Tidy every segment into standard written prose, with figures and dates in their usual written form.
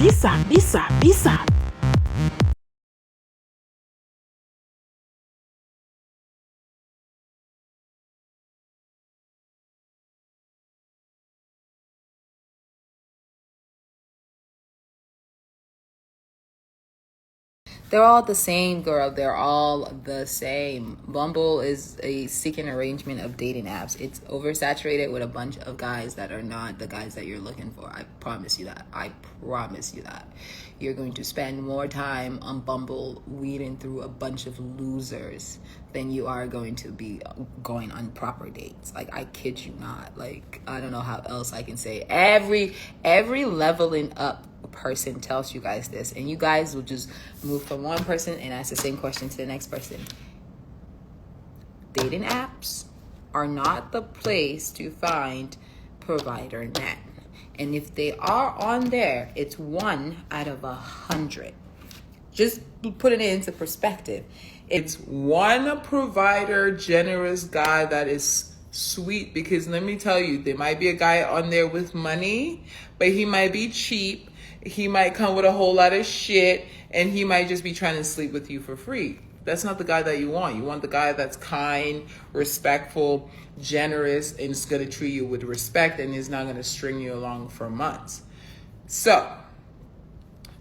Bisa. They're all the same, girl. They're all the same. Bumble is a seeking arrangement of dating apps. It's oversaturated with a bunch of guys that are not the guys that you're looking for. I promise you that. I promise you that. You're going to spend more time on Bumble weeding through a bunch of losers than you are going to be going on proper dates. Like, I kid you not. Like, I don't know how else I can say it. Every leveling up person tells you guys this, and you guys will just move from one person and ask the same question to the next person. Dating apps are not the place to find provider men, and if they are on there, it's 1 out of 100. Just putting it into perspective, it's one provider generous guy that is sweet, because let me tell you, there might be a guy on there with money, but he might be cheap. He might come with a whole lot of shit, and he might just be trying to sleep with you for free. That's not the guy that you want. You want the guy that's kind, respectful, generous, and is going to treat you with respect, and is not going to string you along for months. So,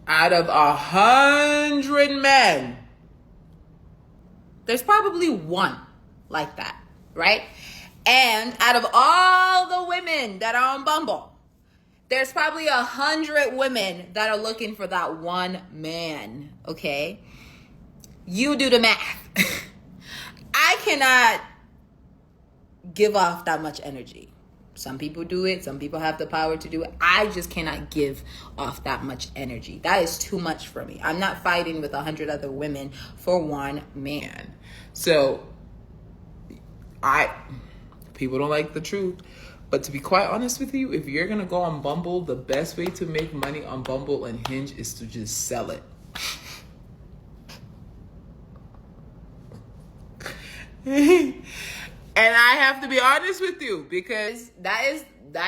out of 100 men, there's probably one like that, right? And out of all the women that are on Bumble, there's probably 100 women that are looking for that one man, okay? You do the math. I cannot give off that much energy. Some people do it. Some people have the power to do it. I just cannot give off that much energy. That is too much for me. I'm not fighting with 100 other women for one man. So, people don't like the truth. But to be quite honest with you, if you're going to go on Bumble, the best way to make money on Bumble and Hinge is to just sell it. And I have to be honest with you, because that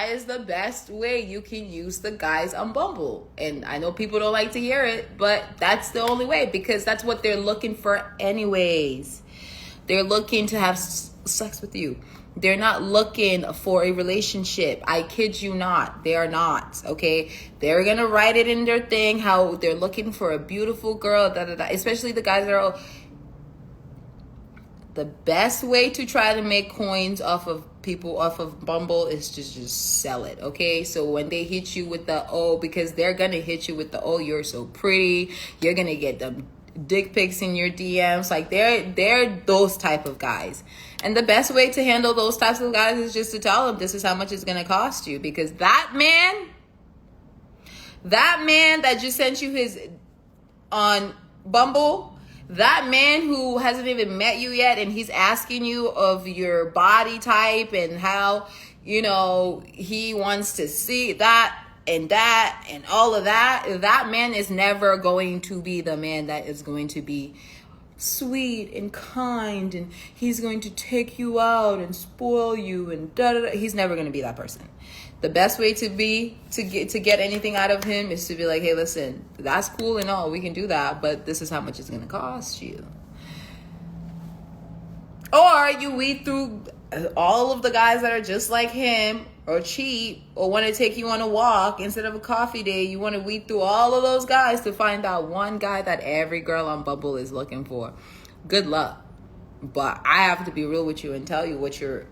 is the best way you can use the guys on Bumble. And I know people don't like to hear it, but that's the only way, because that's what they're looking for anyways. They're looking to have sex with you. They're not looking for a relationship. I kid you not. They are not, okay? They're going to write it in their thing how they're looking for a beautiful girl, especially the guys that are... The best way to try to make coins off of people off of Bumble is to just sell it, okay? So when they hit you with the, because they're going to hit you with the, you're so pretty. You're going to get them dick pics in your DMs. Like, they're those type of guys. And the best way to handle those types of guys is just to tell them this is how much it's going to cost you. Because that man that just sent you his on Bumble, that man who hasn't even met you yet, and he's asking you of your body type and how, he wants to see that and all of that man is never going to be the man that is going to be sweet and kind, and he's going to take you out and spoil you and He's never going to be that person. The best way to get anything out of him is to be like, hey, listen, that's cool and all, we can do that, but this is how much it's going to cost you. Or you weed through all of the guys that are just like him, or cheap, or want to take you on a walk instead of a coffee date. You want to weed through all of those guys to find out one guy that every girl on Bumble is looking for. Good luck. But I have to be real with you and tell you what you're,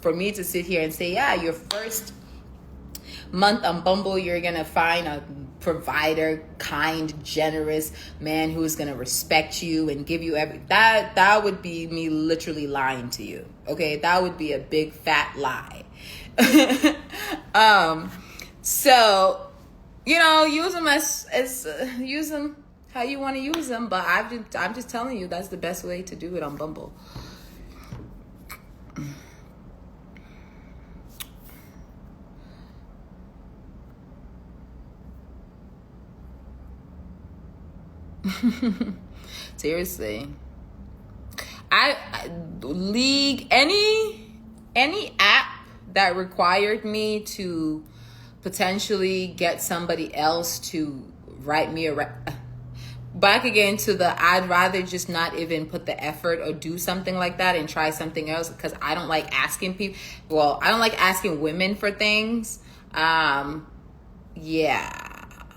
for me to sit here and say, yeah, your first month on Bumble, you're going to find a provider, kind, generous man who is going to respect you and give you that would be me literally lying to you. Okay, that would be a big fat lie. So, use them use them how you want to use them, but I'm just telling you that's the best way to do it on Bumble. Seriously, any app that required me to potentially get somebody else to write me a back again to the I'd rather just not even put the effort or do something like that and try something else, because I don't like asking people. Well, I don't like asking women for things. Yeah.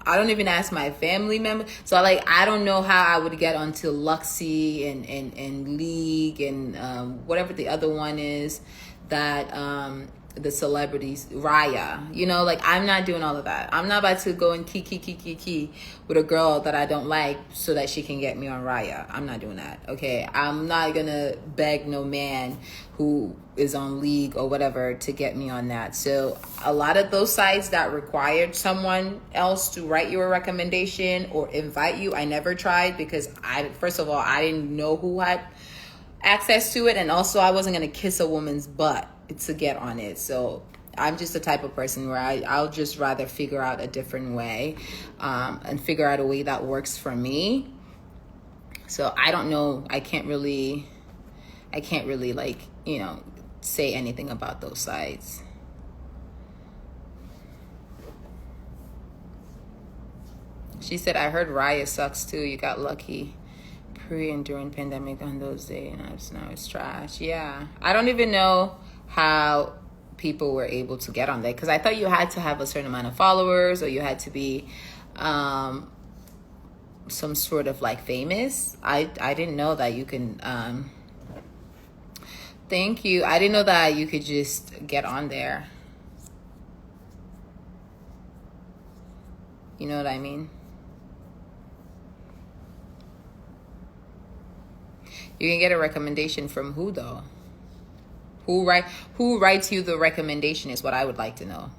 I don't even ask my family members. So I don't know how I would get onto Luxy and League and whatever the other one is that the celebrities, Raya. I'm not doing all of that. I'm not about to go and key with a girl that I don't like so that she can get me on Raya. I'm not doing that. Okay. I'm not gonna beg no man who is on League or whatever to get me on that. So a lot of those sites that required someone else to write you a recommendation or invite you, I never tried, because first of all, I didn't know who had access to it, and also I wasn't gonna kiss a woman's butt to get on it. So I'm just the type of person where I'll just rather figure out a different way, and figure out a way that works for me. So I don't know. I can't really say anything about those sites. She said, I heard Raya sucks too. You got lucky pre and during pandemic on those days, and now it's trash. Yeah. I don't even know how people were able to get on there, because I thought you had to have a certain amount of followers, or you had to be some sort of famous. I didn't know that you can thank you. I didn't know that you could just get on there. You know what I mean? You can get a recommendation from who though? Who writes you the recommendation is what I would like to know.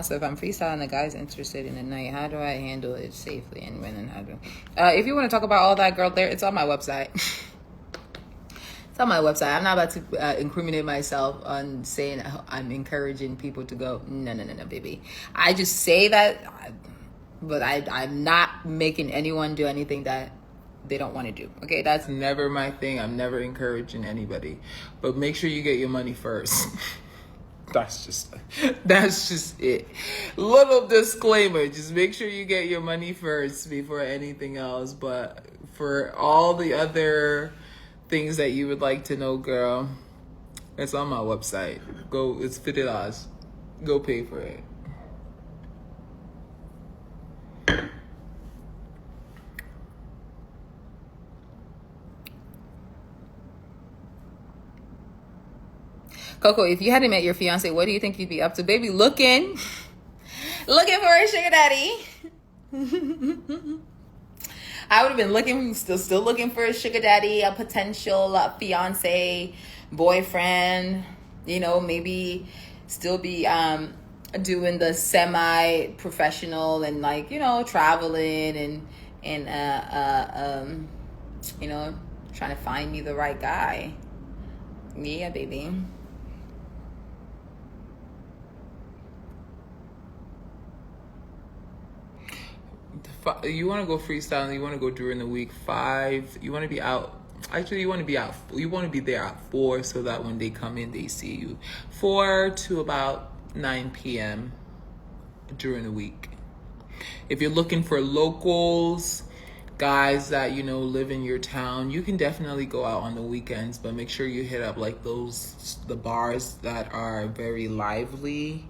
So if I'm freestyling, the guy's interested in the night, how do I handle it safely, and when and how do? If you want to talk about all that, girl, it's on my website. It's on my website. I'm not about to incriminate myself on saying I'm encouraging people to go. No, baby. I just say that, but I'm not making anyone do anything that they don't want to do. Okay, that's never my thing. I'm never encouraging anybody. But make sure you get your money first. That's just it. Little disclaimer, just make sure you get your money first before anything else. But for all the other things that you would like to know, girl, it's on my website. It's $50. Go pay for it. Coco, if you hadn't met your fiance, what do you think you'd be up to? Baby, looking for a sugar daddy. I would have been still looking for a sugar daddy, a potential fiance, boyfriend, maybe still be doing the semi-professional and traveling and trying to find me the right guy. Yeah, baby. You want to go freestyling, you want to go during the week 5, you want to be out. Actually, you want to be there at 4 so that when they come in, they see you. 4 to about 9 p.m. during the week. If you're looking for locals, guys that live in your town, you can definitely go out on the weekends, but make sure you hit up the bars that are very lively.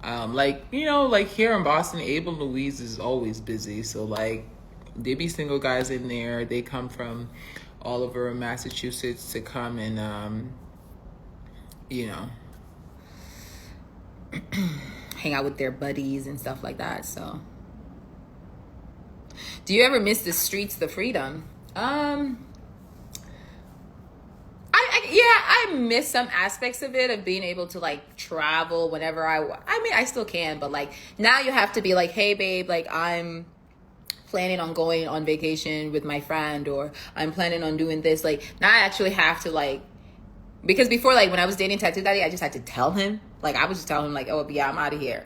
Here in Boston, Abel Louise is always busy. So they be single guys in there. They come from all over Massachusetts to come and hang out with their buddies and stuff like that. So do you ever miss the streets, the freedom? I miss some aspects of it, of being able to travel whenever I still can, but now you have to be hey babe, I'm planning on going on vacation with my friend, or I'm planning on doing this. Now I actually have to because before when I was dating Tattoo Daddy, I just had to tell him. I would just tell him oh yeah, I'm out of here.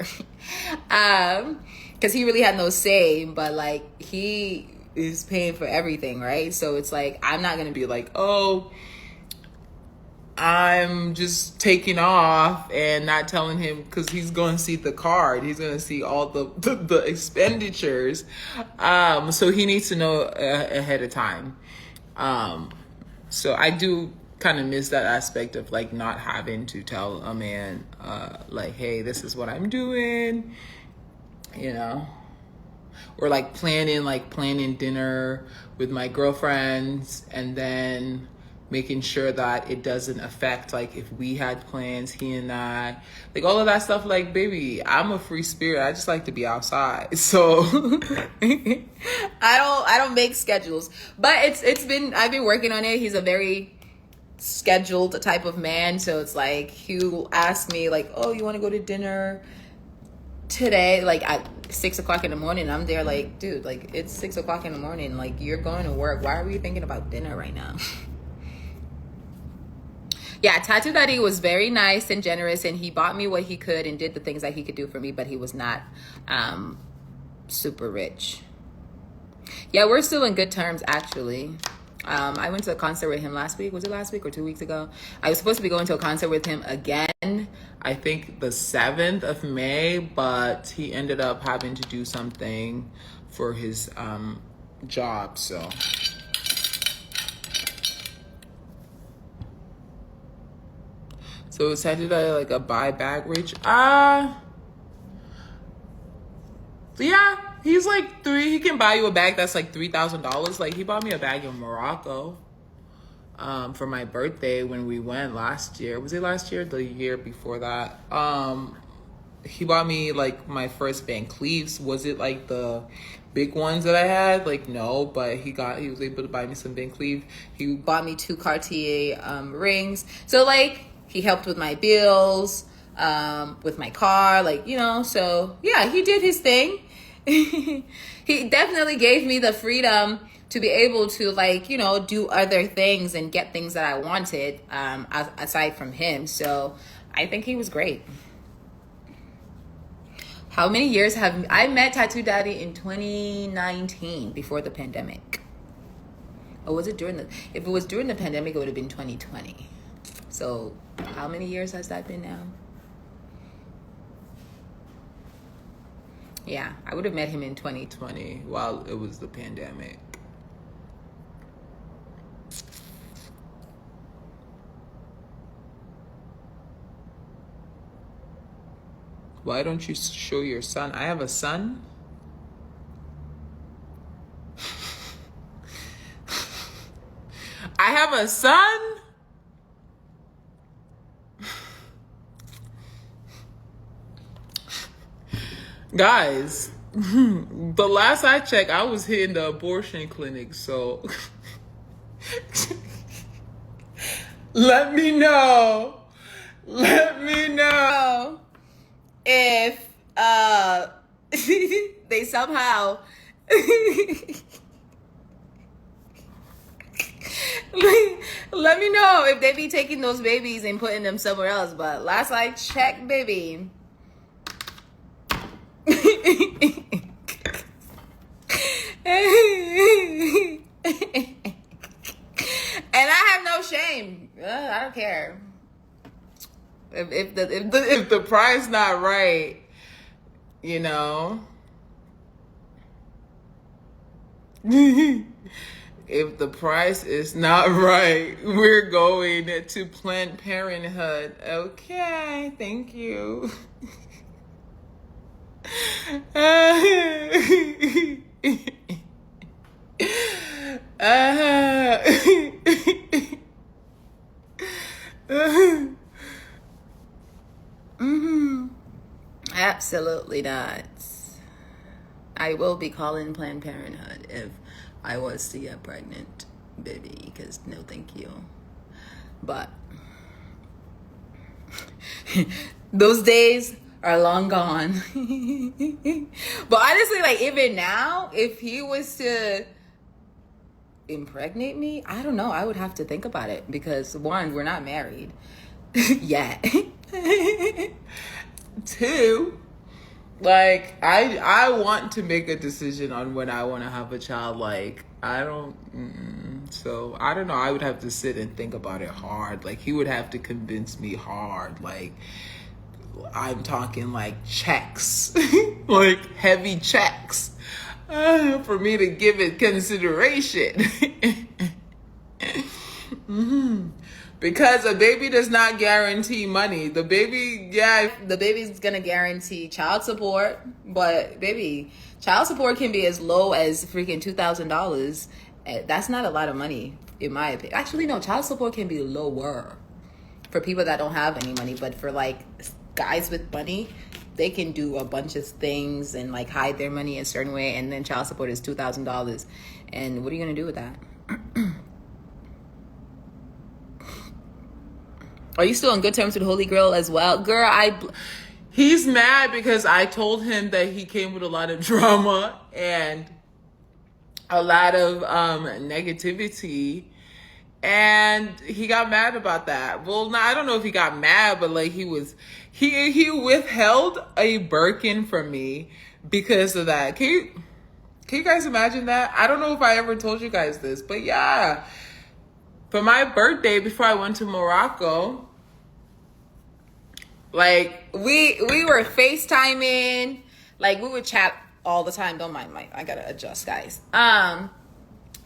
Because he really had no say, but he is paying for everything, right? So it's I'm not gonna be oh, I'm just taking off and not telling him, because he's going to see the card. He's going to see all the expenditures. So he needs to know ahead of time. So I do kind of miss that aspect of like not having to tell a man, like, hey, this is what I'm doing, you know, or like planning dinner with my girlfriends, and then making sure that it doesn't affect, like, if we had plans, he and I, like, all of that stuff. Like, baby, I'm a free spirit. I just like to be outside. So I don't make schedules, but I've been working on it. He's a very scheduled type of man. So it's like, he'll ask me like, oh, you want to go to dinner today, like at 6 o'clock in the morning? I'm there like, dude, like, it's 6 o'clock in the morning. Like, you're going to work. Why are we thinking about dinner right now? Yeah, Tattoo Daddy was very nice and generous, and he bought me what he could and did the things that he could do for me, but he was not super rich. Yeah, we're still in good terms, actually. I went to a concert with him last week. Was it last week or 2 weeks ago? I was supposed to be going to a concert with him again, I think the 7th of May, but he ended up having to do something for his job, so... So it's Tattoo Daddy like a buy bag rich? Yeah, he's like he can buy you a bag that's like $3,000. Like, he bought me a bag in Morocco for my birthday when we went last year. Was it last year? The year before that. He bought me like my first Van Cleefs. Was it like the big ones that I had? Like, no, but he was able to buy me some Van Cleef. He bought me 2 Cartier rings. So like, he helped with my bills, with my car, like, you know. So yeah, he did his thing. He definitely gave me the freedom to be able to, like, you know, do other things and get things that I wanted, aside from him. So I think he was great. How many years have I met Tattoo Daddy? In 2019, before the pandemic. Or was it if it was during the pandemic, it would have been 2020. So how many years has that been now? Yeah, I would have met him in 2020 while it was the pandemic. Why don't you show your son? I have a son. I have a son? Guys, the last I checked, I was hitting the abortion clinic, so let me know if they somehow let me know if they be taking those babies and putting them somewhere else. But last I checked, baby, and I have no shame. I don't care if the price not right, you know. If the price is not right, we're going to Planned Parenthood. Okay, thank you. Absolutely not. I will be calling Planned Parenthood if I was to get pregnant, baby, because no thank you. But those days are long gone. But honestly, like, even now, if he was to impregnate me, I don't know, I would have to think about it, because 1, we're not married yet. 2, like, I want to make a decision on when I want to have a child. Like, I don't So I don't know. I would have to sit and think about it hard. Like he would have to convince me hard. Like I'm talking like checks, like heavy checks, for me to give it consideration. Because a baby does not guarantee money. The baby's gonna guarantee child support, but baby, child support can be as low as freaking $2,000. That's not a lot of money, in my opinion. Actually, no, child support can be lower for people that don't have any money, but for like guys with money, they can do a bunch of things and like hide their money in a certain way, and then child support is $2,000. And what are you gonna do with that? Are you still on good terms with Holy Grail as well? Girl, he's mad because I told him that he came with a lot of drama and a lot of negativity, and he got mad about that. Well, no, I don't know if he got mad, but like he withheld a Birkin from me because of that. Can you guys imagine that? I don't know if I ever told you guys this, but yeah. For my birthday, before I went to Morocco, like we were FaceTiming, like we would chat all the time. Don't mind I gotta adjust, guys.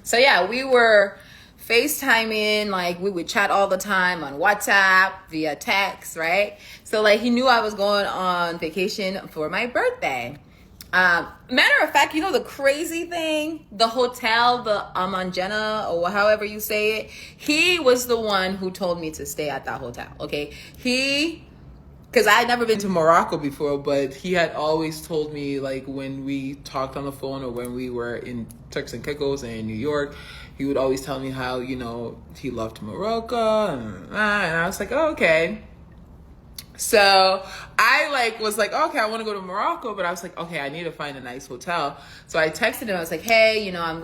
So yeah, we were FaceTiming, like we would chat all the time on WhatsApp, via text, right? So like he knew I was going on vacation for my birthday. Matter of fact, you know the crazy thing, the hotel, the Amanjana, or however you say it, he was the one who told me to stay at that hotel. Okay, because I had never been to Morocco before, but he had always told me, like when we talked on the phone or when we were in Turks and Caicos and in New York, he would always tell me how, you know, he loved Morocco, and I was like, oh, okay. So I was like, okay, I want to go to Morocco, but I was like, okay, I need to find a nice hotel. So I texted him. I was like, hey, you know, I'm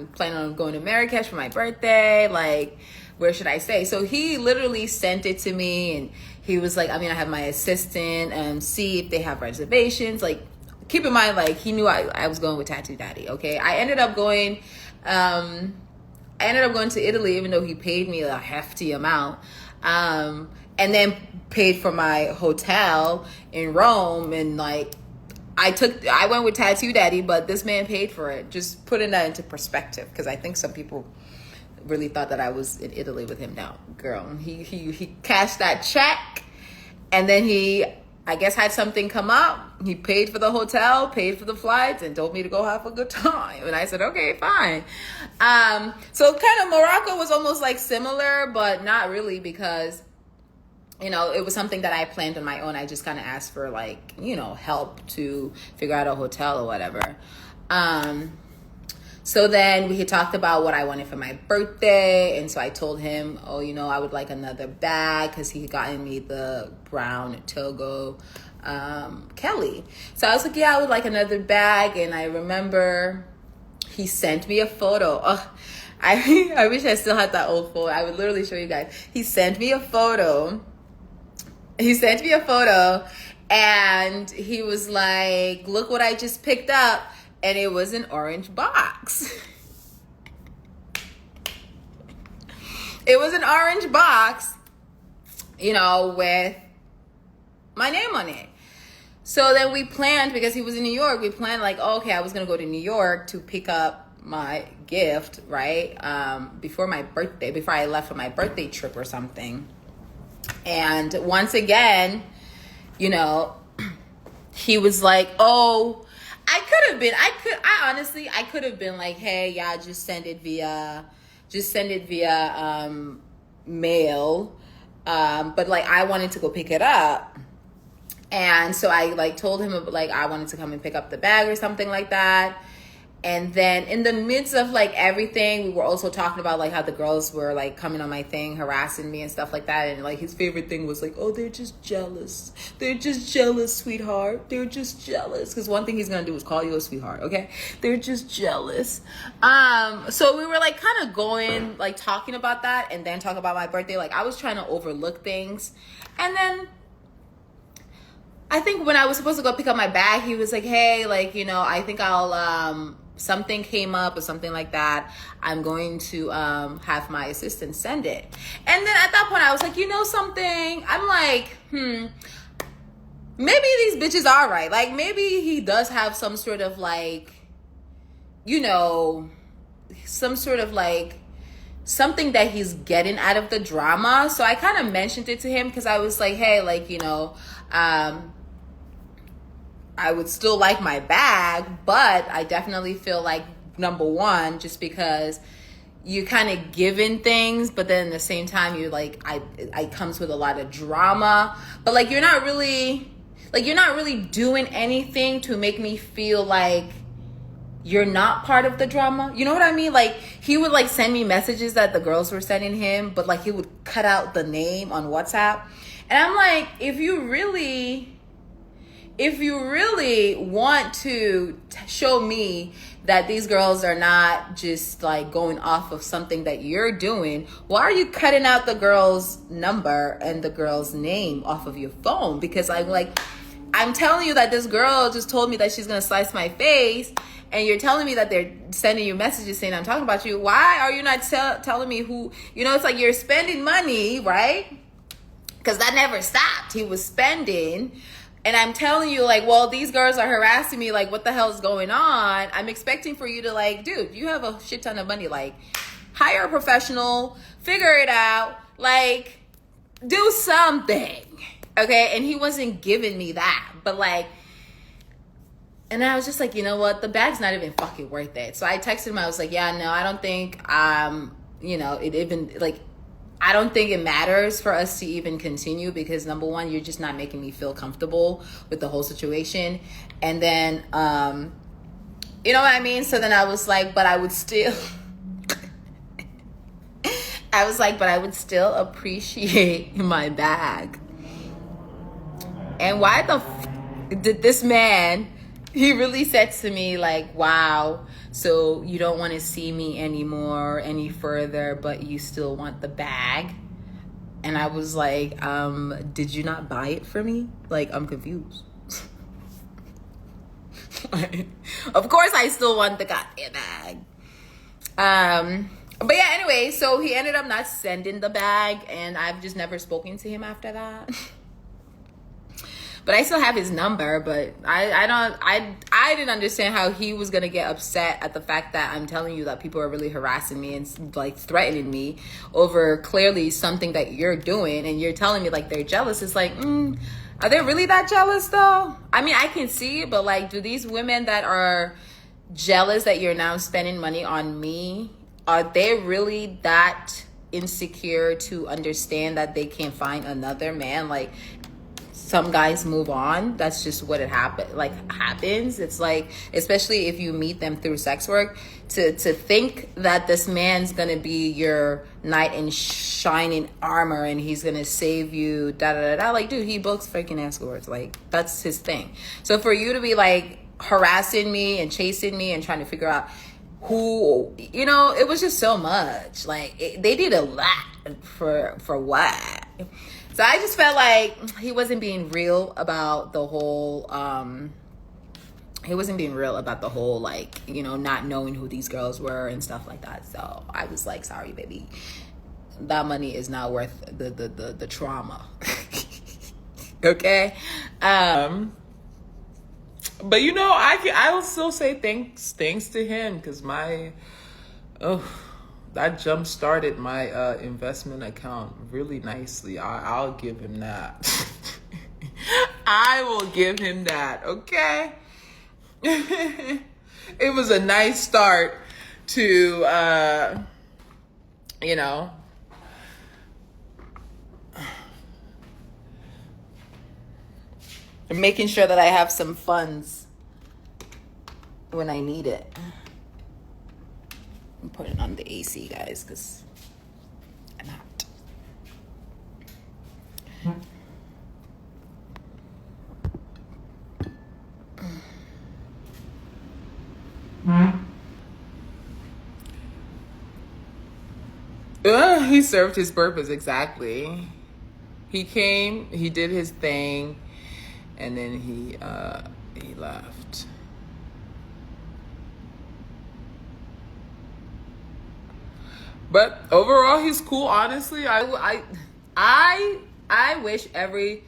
planning on going to Marrakesh for my birthday. Like, where should I stay? So he literally sent it to me, and he was like, I have my assistant see if they have reservations. Like, keep in mind, like he knew I was going with Tattoo Daddy. Okay, I ended up going to Italy, even though he paid me a hefty amount. And then paid for my hotel in Rome, and like I went with Tattoo Daddy, but this man paid for it. Just putting that into perspective, because I think some people really thought that I was in Italy with him. Now, girl, he cashed that check, and then he, I guess, had something come up. He paid for the hotel, paid for the flights, and told me to go have a good time. And I said, okay, fine. So kind of Morocco was almost like similar, but not really, because you know, it was something that I planned on my own. I just kind of asked for, like, you know, help to figure out a hotel or whatever. So then we had talked about what I wanted for my birthday. And so I told him, oh, you know, I would like another bag, because he had gotten me the brown Togo Kelly. So I was like, yeah, I would like another bag. And I remember he sent me a photo. I wish I still had that old photo. I would literally show you guys. He sent me a photo, and he was like, look what I just picked up. And it was an orange box. It was an orange box, you know, with my name on it. So then we planned, because he was in New York, we planned like, oh, okay, I was going to go to New York to pick up my gift, right? Before I left for my birthday trip or something. And once again, you know, he was like, oh, I could have been like, hey, yeah, just send it via mail. But like, I wanted to go pick it up. And so I like told him like I wanted to come and pick up the bag or something like that. And then in the midst of like everything, we were also talking about like how the girls were like coming on my thing, harassing me and stuff like that. And like his favorite thing was like, oh, they're just jealous. They're just jealous, sweetheart. They're just jealous. Because one thing he's going to do is call you a sweetheart, okay? They're just jealous. So we were like kind of going, like talking about that and then talking about my birthday. Like I was trying to overlook things. And then I think when I was supposed to go pick up my bag, he was like, hey, like, you know, I think I'll something came up or something like that, I'm going to have my assistant send it. And then at that point I was like, you know something, I'm like, maybe these bitches are right. Like, maybe he does have some sort of like, you know, some sort of like something that he's getting out of the drama. So I kind of mentioned it to him because I was like, hey, like, you know, I would still like my bag, but I definitely feel like, number one, just because you kind of given things, but then at the same time, you're like, I comes with a lot of drama, but like, you're not really doing anything to make me feel like you're not part of the drama. You know what I mean? Like, he would like send me messages that the girls were sending him, but like he would cut out the name on WhatsApp. And I'm like, if you really want to show me that these girls are not just like going off of something that you're doing, why are you cutting out the girl's number and the girl's name off of your phone? Because I'm telling you that this girl just told me that she's gonna slice my face, and you're telling me that they're sending you messages saying I'm talking about you. Why are you not telling me who? You know, it's like you're spending money, right? Because that never stopped. He was spending. And I'm telling you, like, well, these girls are harassing me. Like, what the hell is going on? I'm expecting for you to, like, dude, you have a shit ton of money. Like, hire a professional, figure it out, like, do something. Okay? And he wasn't giving me that. But, like, and I was just like, you know what? The bag's not even fucking worth it. So I texted him. I was like, yeah, no, I don't think, you know, it even, like, I don't think it matters for us to even continue because, number one, you're just not making me feel comfortable with the whole situation. And then, you know what I mean? So then I was like, but I would still, but I would still appreciate my bag. And why did this man, he really said to me like, wow, so you don't want to see me anymore, any further, but you still want the bag? And I was like, did you not buy it for me? Like, I'm confused. Of course I still want the goddamn bag. But yeah, anyway, so he ended up not sending the bag, and I've just never spoken to him after that. But I still have his number, but I didn't understand how he was going to get upset at the fact that I'm telling you that people are really harassing me and like threatening me over clearly something that you're doing, and you're telling me like they're jealous. It's like, are they really that jealous though? I mean, I can see it, but like, do these women that are jealous that you're now spending money on me, are they really that insecure to understand that they can't find another man? Like, some guys move on. That's just what happens. It's like, especially if you meet them through sex work, to think that this man's gonna be your knight in shining armor and he's gonna save you, da da da da. Like, dude, he books freaking escorts. Like, that's his thing. So for you to be like harassing me and chasing me and trying to figure out who, you know, it was just so much. Like, they did a lot for what? So I just felt like he wasn't being real about the whole, like, you know, not knowing who these girls were and stuff like that. So I was like, sorry, baby, that money is not worth the trauma. Okay. But you know, I will still say thanks to him, because that jump started my investment account really nicely. I'll give him that. I will give him that, okay? It was a nice start to, you know, making sure that I have some funds when I need it. I'm putting on the AC, guys, because I'm hot. He served his purpose exactly. He came, he did his thing, and then he left. But overall, he's cool. Honestly, I wish every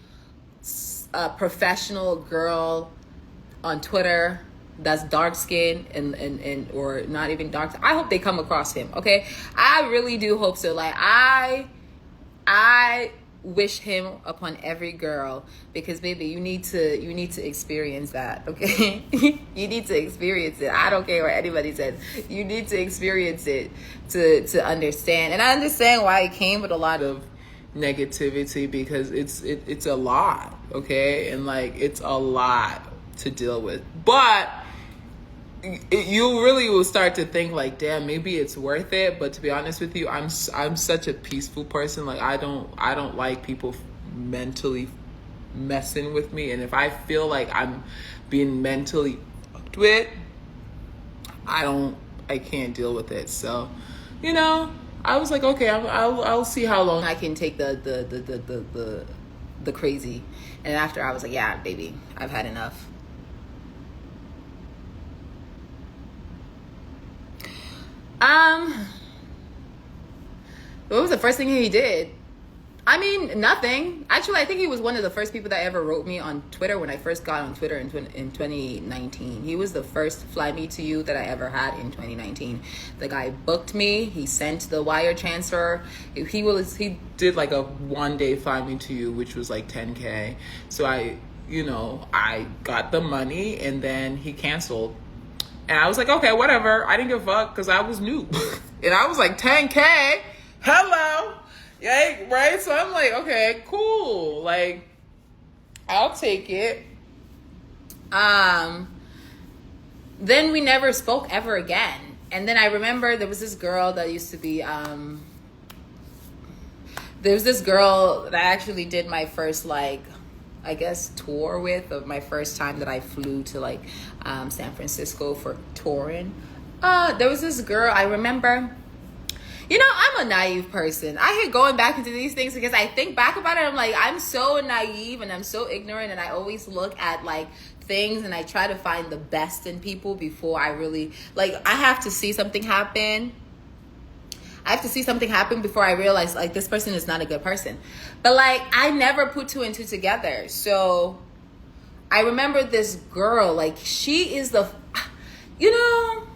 professional girl on Twitter that's dark skinned and or not even dark, I hope they come across him. Okay, I really do hope so. Like I wish him upon every girl, because baby, you need to experience that. Okay, you need to experience it. I don't care what anybody says, you need to experience it to understand. And I understand why it came with a lot of negativity, because it's a lot. Okay, and like it's a lot to deal with, but you really will start to think like, damn, maybe it's worth it. But to be honest with you, I'm such a peaceful person. Like I don't like people mentally messing with me, and if I feel like I'm being mentally fucked with, I can't deal with it. So, you know, I was like, okay, I'll see how long I can take the crazy. And after, I was like, yeah, baby, I've had enough. What was the first thing he did? I mean, nothing. Actually, I think he was one of the first people that ever wrote me on Twitter when I first got on Twitter in 2019. He was the first fly me to you that I ever had in 2019. The guy booked me. He sent the wire transfer. He did like a 1-day fly me to you, which was like $10K. So I got the money, and then he canceled. And I was like, okay, whatever. I didn't give a fuck, because I was new. And I was like, $10K? Hello? Yeah, right? So I'm like, okay, cool. Like, I'll take it. Then we never spoke ever again. And then I remember there was this girl that used to be, there was this girl that I actually did my first, like, I guess tour with, of my first time that I flew to like San Francisco for touring. There was this girl, I remember, you know, I'm a naive person. I hate going back into these things, because I think back about it, I'm like, I'm so naive and I'm so ignorant, and I always look at like things and I try to find the best in people before I really, like, I have to see something happen. Before I realize, like, this person is not a good person. But, like, I never put two and two together. So, I remember this girl, like, she is you know,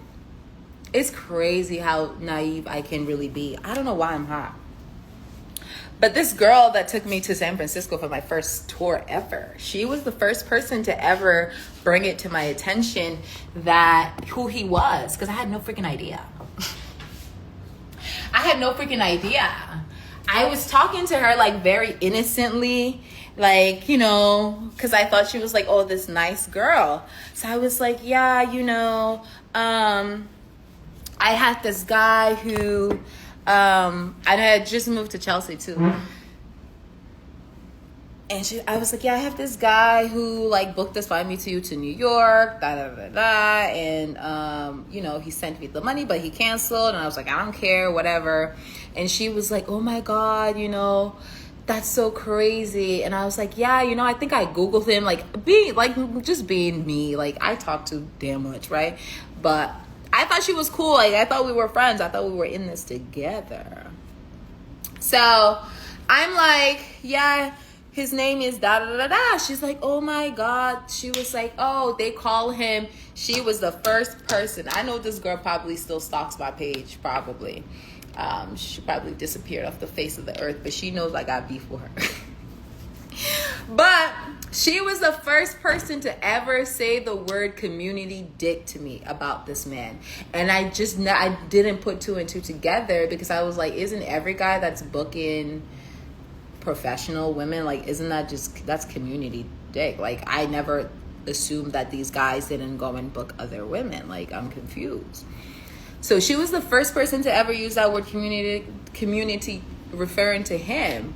it's crazy how naive I can really be. I don't know why I'm hot. But this girl that took me to San Francisco for my first tour ever, she was the first person to ever bring it to my attention who he was, because I had no freaking idea. I was talking to her like very innocently, like, you know, because I thought she was like, oh, this nice girl. So I was like, yeah, you know, I had this guy who, I had just moved to Chelsea too. And I was like, yeah, I have this guy who like booked us, fly me to you to New York, and you know, he sent me the money, but he canceled. And I was like, I don't care, whatever. And she was like, oh my God, you know, that's so crazy. And I was like, yeah, you know, I think I Googled him, just being me. Like, I talk too damn much, right? But I thought she was cool. Like, I thought we were friends. I thought we were in this together. So I'm like, yeah, his name is da da da da. She's like, oh my God. She was like, oh, they call him. She was the first person. I know this girl probably still stalks my page, probably. She probably disappeared off the face of the earth, but she knows I got beef with her. But she was the first person to ever say the word community dick to me about this man. And I didn't put two and two together, because I was like, isn't every guy that's booking professional women, like, that's community dick? Like, I never assumed that these guys didn't go and book other women. Like, I'm confused. So she was the first person to ever use that word community referring to him.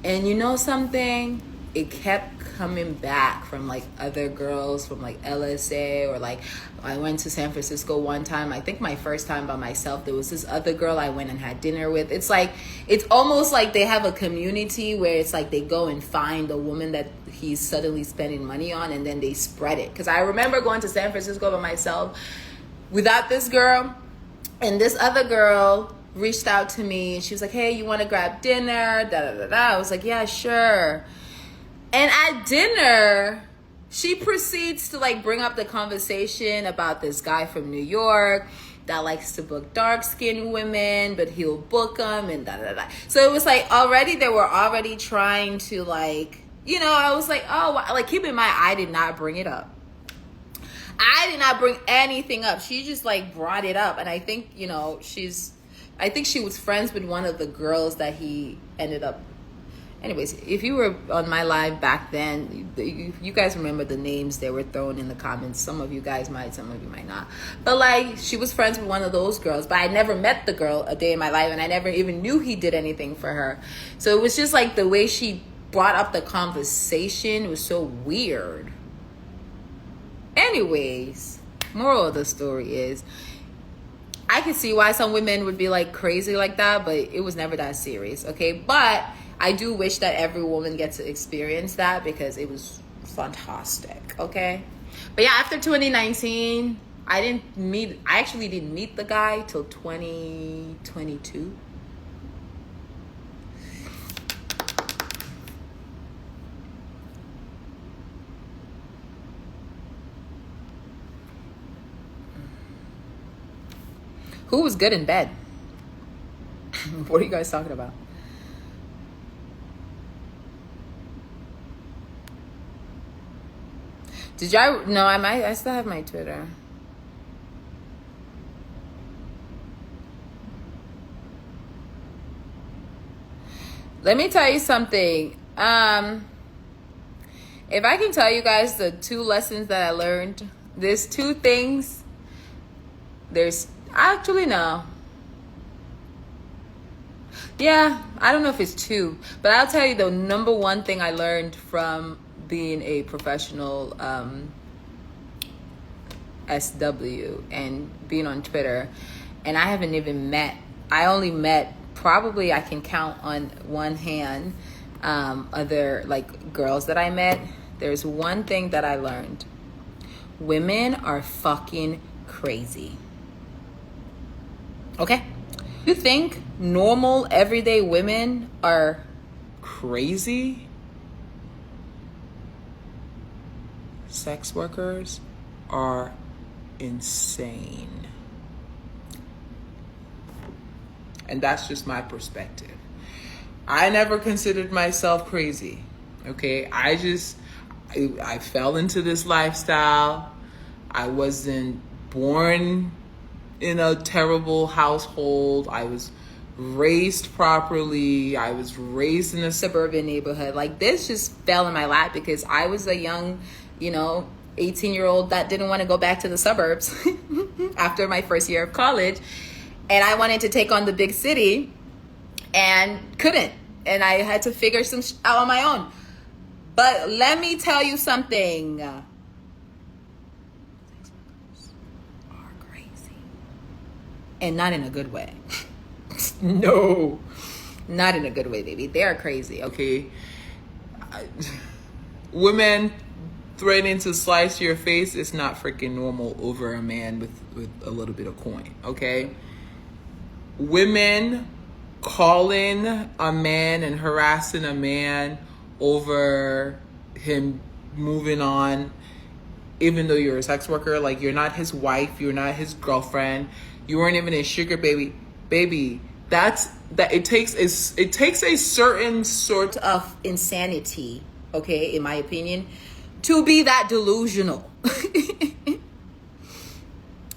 And you know something? It kept coming back from like other girls from like LSA, or like I went to San Francisco one time. I think my first time by myself. There was this other girl I went and had dinner with. It's like, it's almost like they have a community where it's like they go and find a woman that he's suddenly spending money on, and then they spread it. Because I remember going to San Francisco by myself without this girl. And this other girl reached out to me and she was like, hey, you want to grab dinner? Da da da da. I was like, yeah, sure. And at dinner, she proceeds to like bring up the conversation about this guy from New York that likes to book dark-skinned women, but he'll book them and da da da. So it was like already they were already trying to like, you know, I was like, oh, like keep in mind, I did not bring it up. I did not bring anything up. She just like brought it up. And I think, you know, I think she was friends with one of the girls that he ended up. Anyways, if you were on my live back then, you guys remember the names they were throwing in the comments. Some of you guys might, some of you might not. But like, she was friends with one of those girls. But I never met the girl a day in my life. And I never even knew he did anything for her. So it was just like the way she brought up the conversation was so weird. Anyways, moral of the story is, I can see why some women would be like crazy like that, but it was never that serious, okay? But I do wish that every woman gets to experience that because it was fantastic, okay? But yeah, after 2019, I actually didn't meet the guy till 2022. Who was good in bed? What are you guys talking about? Did y'all? No, I still have my Twitter. Let me tell you something. If I can tell you guys the 2 lessons that I learned, there's 2 things. There's actually no. Yeah, I don't know if it's 2, but I'll tell you the number 1 thing I learned from being a professional SW and being on Twitter. And I haven't even I only met, probably I can count on one hand, other like girls that I met. There's one thing that I learned. Women are fucking crazy. Okay? You think normal, everyday women are crazy? Sex workers are insane. And that's just my perspective. I never considered myself crazy. Okay? I fell into this lifestyle. I wasn't born in a terrible household. I was raised properly. I was raised in a suburban neighborhood. Like, this just fell in my lap because I was a young, 18-year-old that didn't want to go back to the suburbs after my first year of college. And I wanted to take on the big city and couldn't. And I had to figure some out on my own. But let me tell you something. And not in a good way. No, not in a good way, baby. They are crazy, okay? Women threatening to slice your face is not freaking normal over a man with a little bit of coin, okay? Women calling a man and harassing a man over him moving on, even though you're a sex worker, like you're not his wife, you're not his girlfriend, you weren't even a sugar baby. It takes a certain sort of insanity, okay, in my opinion, to be that delusional. It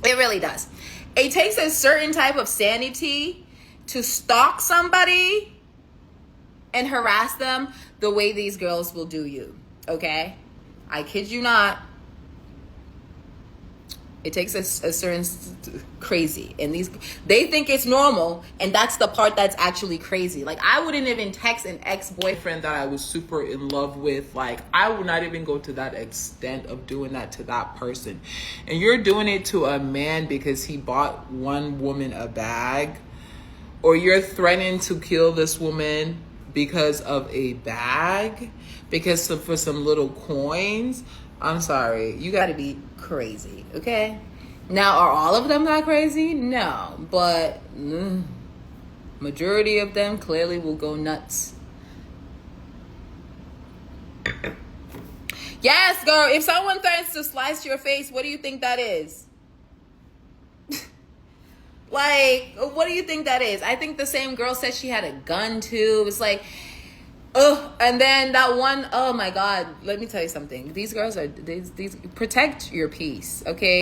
really does. It takes a certain type of sanity to stalk somebody and harass them the way these girls will do you, okay? I kid you not. It takes a certain crazy, and they think it's normal, and that's the part that's actually crazy. Like, I wouldn't even text an ex-boyfriend that I was super in love with. Like, I would not even go to that extent of doing that to that person. And you're doing it to a man because he bought one woman a bag, or you're threatening to kill this woman because of a bag, for some little coins. I'm sorry, you got to be crazy, okay? Now, are all of them that crazy? No, but Majority of them clearly will go nuts. Yes, girl, if someone threatens to slice your face, what do you think that is? Like, what do you think that is? I think the same girl said she had a gun too. It's like, oh, and then that one, oh my God, let me tell you something. These girls are, these protect your peace, okay?